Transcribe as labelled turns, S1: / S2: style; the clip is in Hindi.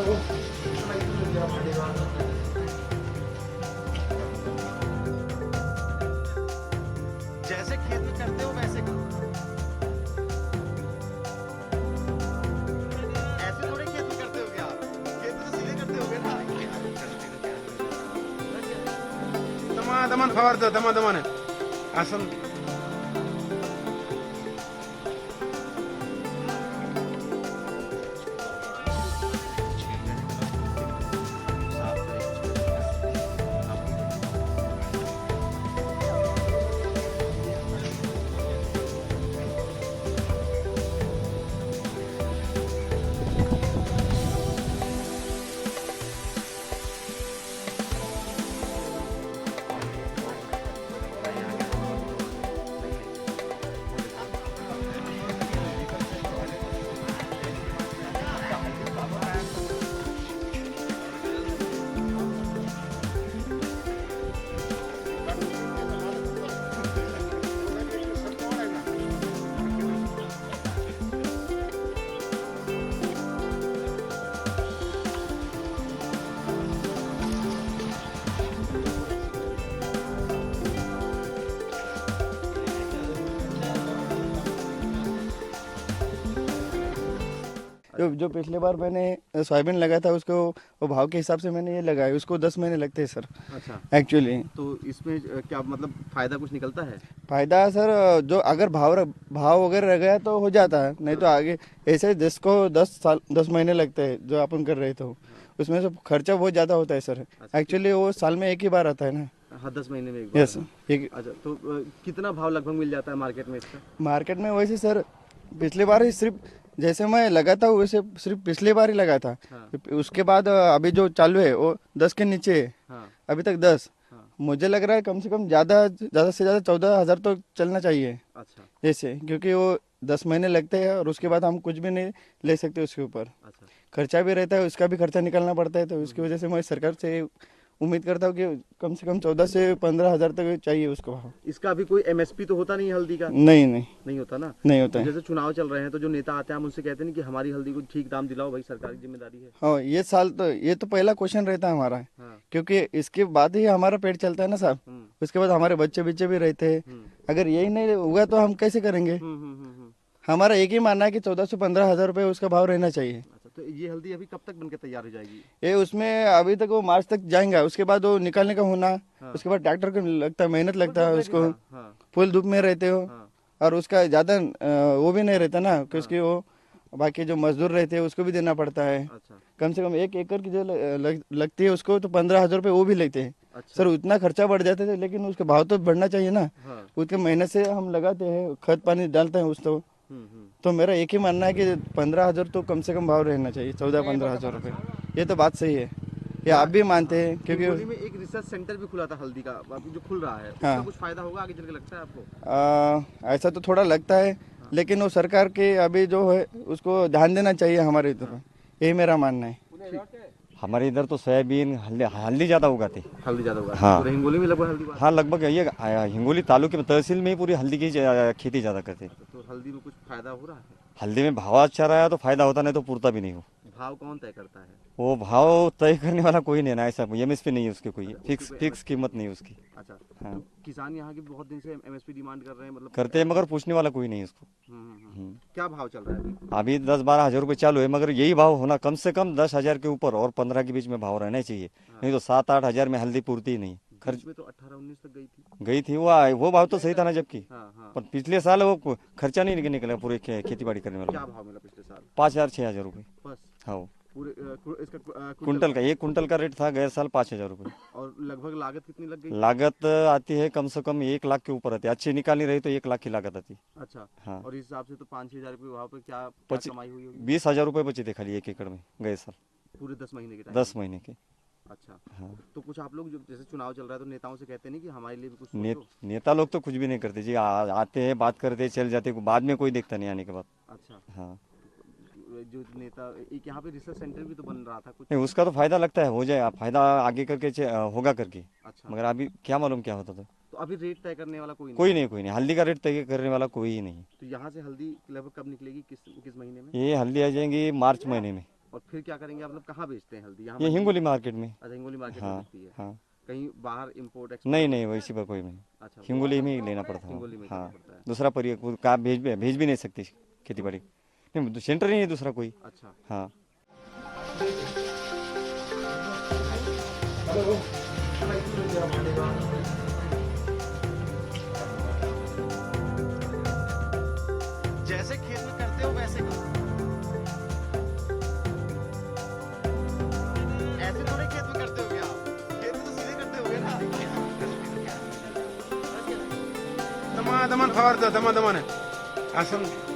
S1: जैसे खेत में करते हो वैसे करो। ऐसे थोड़े खेत में करते होगे आप, खेत में तो सीधे करते होगे ना।
S2: दमा फवारतो दमाने असं जो पिछले बार मैंने सोयाबीन लगाया था उसको वो भाव के हिसाब से मैंने ये लगाया, उसको 10 महीने लगते हैं सर।
S1: अच्छा,
S2: एक्चुअली
S1: तो इसमें क्या मतलब फायदा कुछ निकलता है?
S2: फायदा सर, जो अगर भाव वगैरह रह गया तो हो जाता है, नहीं तो आगे ऐसे जिसको 10 महीने लगते हैं जो अपन कर रहे थे उसमें से खर्चा बहुत ज़्यादा होता है सर। एक्चुअली वो साल में एक ही बार आता है ना।
S1: हाँ, 10 महीने में एक बार।
S2: यस।
S1: अच्छा, तो कितना भाव लगभग मिल जाता है मार्केट में इसका?
S2: मार्केट में वैसे सर पिछले बार ही सिर्फ जैसे मैं लगा था वैसे सिर्फ पिछले बार ही लगा था।
S1: हाँ।
S2: उसके बाद अभी जो चालू है वो 10 के नीचे है।
S1: हाँ।
S2: अभी तक 10।
S1: हाँ।
S2: मुझे लग रहा है कम से कम ज़्यादा से ज़्यादा 14,000 तो चलना चाहिए।
S1: अच्छा।
S2: जैसे क्योंकि वो 10 महीने लगते हैं और उसके बाद हम कुछ भी नहीं ले सकते उसके ऊपर।
S1: अच्छा।
S2: खर्चा भी रहता है, उसका भी खर्चा निकालना पड़ता है, तो उसकी वजह से मैं सरकार से उम्मीद करता हूँ कि कम से कम 14 से 15,000 तक चाहिए उसको भाव।
S1: इसका अभी कोई एमएसपी तो होता नहीं है हल्दी का?
S2: नहीं
S1: नहीं होता ना।
S2: नहीं होता
S1: तो
S2: है।
S1: जैसे चुनाव चल रहे हैं तो जो नेता आते हैं हम उनसे कहते हैं कि हमारी हल्दी को ठीक दाम दिलाओ, भाई सरकार की जिम्मेदारी है।
S2: हाँ, ये तो पहला क्वेश्चन रहता है हमारा।
S1: हाँ।
S2: क्योंकि इसके बाद ही हमारा पेट चलता है ना साहब। उसके बाद हमारे बच्चे बिच्चे भी रहते हैं। अगर यही नहीं होगा तो हम कैसे करेंगे। हमारा एक ही मानना है कि 14 से 15,000 रुपये उसका भाव रहना चाहिए।
S1: अच्छा, तो ये हल्दी अभी कब तक बनकर तैयार हो जाएगी?
S2: ये उसमें अभी तक वो मार्च तक जाएंगा, उसके बाद वो निकालने का होना।
S1: हाँ।
S2: उसके बाद ट्रैक्टर को लगता है, मेहनत लगता है उसको।
S1: हाँ।
S2: फुल धूप में रहते हो।
S1: हाँ।
S2: और उसका ज़्यादा वो भी नहीं रहता ना, क्योंकि वो बाकी जो मजदूर रहते हैं उसको भी देना पड़ता है।
S1: अच्छा।
S2: कम से कम 1 एकड़ की जो लगती है उसको तो 15,000 रुपये वो भी लेते हैं।
S1: अच्छा।
S2: सर उतना खर्चा बढ़ जाते थे, लेकिन उसका भाव तो बढ़ना चाहिए ना।
S1: हाँ।
S2: उसके मेहनत से हम लगाते हैं, खाद पानी डालते हैं उस तो मेरा एक ही मानना है कि 15,000 तो कम से कम भाव रहना चाहिए, 14-15,000 रुपये। ये तो बात सही है, ये आप भी मानते हैं क्योंकि
S1: हिंगोली में एक रिसर्च सेंटर भी खुला था हल्दी का, अभी जो खुल रहा है उसका
S2: हाँ।
S1: कुछ फायदा होगा आगे चल के, लगता है आपको?
S2: ऐसा तो थोड़ा लगता है, लेकिन वो सरकार के अभी जो है उसको ध्यान देना चाहिए हमारे इधर। यही मेरा मानना है।
S3: हमारे इधर तो सोयाबीन हल्दी ज़्यादा उगाते।
S1: हल्दी ज्यादा होगा?
S3: हाँ।
S1: तो हिंगोली में लगभग हल्दी
S3: हाँ, लगभग ये हिंगोली तालुके में तहसील में ही पूरी हल्दी की खेती ज़्यादा करते।
S1: तो हल्दी में कुछ फायदा हो रहा है?
S3: हल्दी में भाव अच्छा रहा तो फायदा होता, नहीं तो पूरता भी नहीं हो।
S1: भाव कौन तय करता है?
S3: वो भाव तय करने वाला कोई नहीं ना, ऐसा एमएसपी नहीं है उसकी, कोई फिक्स कीमत नहीं है उसकी।
S1: अच्छा।
S3: हाँ।
S1: तो किसान यहाँ की बहुत दिन से एमएसपी डिमांड कर रहे हैं, मतलब
S3: करते हैं मगर पूछने वाला कोई नहीं है उसको।
S1: क्या भाव चल रहा है अभी?
S3: अभी 10-12 हज़ार रुपये चालू है, मगर यही भाव होना कम से कम 10,000 के ऊपर और 15 के बीच में भाव रहना चाहिए। नहीं तो 7-8 हज़ार में हल्दी पूर्ति ही नहीं।
S1: खर्च में तो 18-19 तक
S3: गई थी वो भाव तो सही था ना, जबकि
S1: हाँ।
S3: पर पिछले साल वो खर्चा नहीं निकला पूरे खेती बाड़ी करने वाला।
S1: क्या भाव मिला पिछले साल?
S3: 5,000-6,000 रुपये।
S1: बस
S3: हाँ,
S1: पूरे इसका
S3: कुंटल का 1 कुंटल का रेट था गए साल 5,000 रुपये।
S1: और लगभग लागत कितनी लग गई?
S3: लागत आती है कम से कम 1 लाख के ऊपर आती है, अच्छी निकालनी रही तो 1 लाख की लागत आती।
S1: अच्छा।
S3: हाँ।
S1: और इस हिसाब से तो 5-6 हजार रुपये भाव पे क्या कमाई हुई होगी?
S3: 20,000 रुपये बचे थे खाली 1 एकड़ में गए साल,
S1: पूरे 10 महीने के टाइम?
S3: 10 महीने के।
S1: अच्छा।
S3: हाँ।
S1: तो कुछ आप लोग जो जैसे चुनाव चल रहा है तो नेताओं से कहते नहीं कि हमारे लिए भी कुछ सोचो?
S3: नेता लोग तो कुछ भी नहीं करते जी, आते हैं बात करते चल जाते, बाद में कोई देखता नहीं आने के बाद।
S1: अच्छा।
S3: हाँ।
S1: जो नेता एक यहाँ पे रिसर्च सेंटर भी तो बन रहा था कुछ?
S3: नहीं, उसका तो फायदा लगता है, हो जाए फायदा आगे करके होगा करके।
S1: अच्छा।
S3: मगर अभी क्या मालूम क्या होता था।
S1: तो अभी रेट तय करने वाला कोई
S3: कोई नहीं, हल्दी का रेट तय करने वाला कोई ही नहीं।
S1: तो यहाँ से हल्दी लगभग कब निकलेगी, किस महीने में?
S3: ये हल्दी आ जाएंगी मार्च महीने में।
S1: और फिर क्या करेंगे आप, मतलब कहाँ बेचते हैं हल्दी? यहाँ
S3: ये हिंगोली मार्केट में।
S1: अच्छा, हिंगोली मार्केट में
S3: हाँ
S1: बिकती है।
S3: हाँ।
S1: कहीं बाहर इम्पोर्ट
S3: नहीं नहीं, वैसी पर कोई नहीं,
S1: अच्छा,
S3: हिंगोली में ही लेना पड़ता है।
S1: हिंगोली में
S3: हाँ,
S1: करना पड़ता है।
S3: दूसरा परिवार का भेज भी नहीं सकती खेती बाड़ी, नहीं सेंटर ही नहीं दूसरा कोई।
S1: अच्छा,
S3: हाँ।
S1: जैसे खेत में करते हो वैसे करो, ऐसे थोड़े खेत में करते हो क्या आप? खेत में तो सीधे करते होगे ना।
S4: दमा दमन फवारतो दमा दमान असं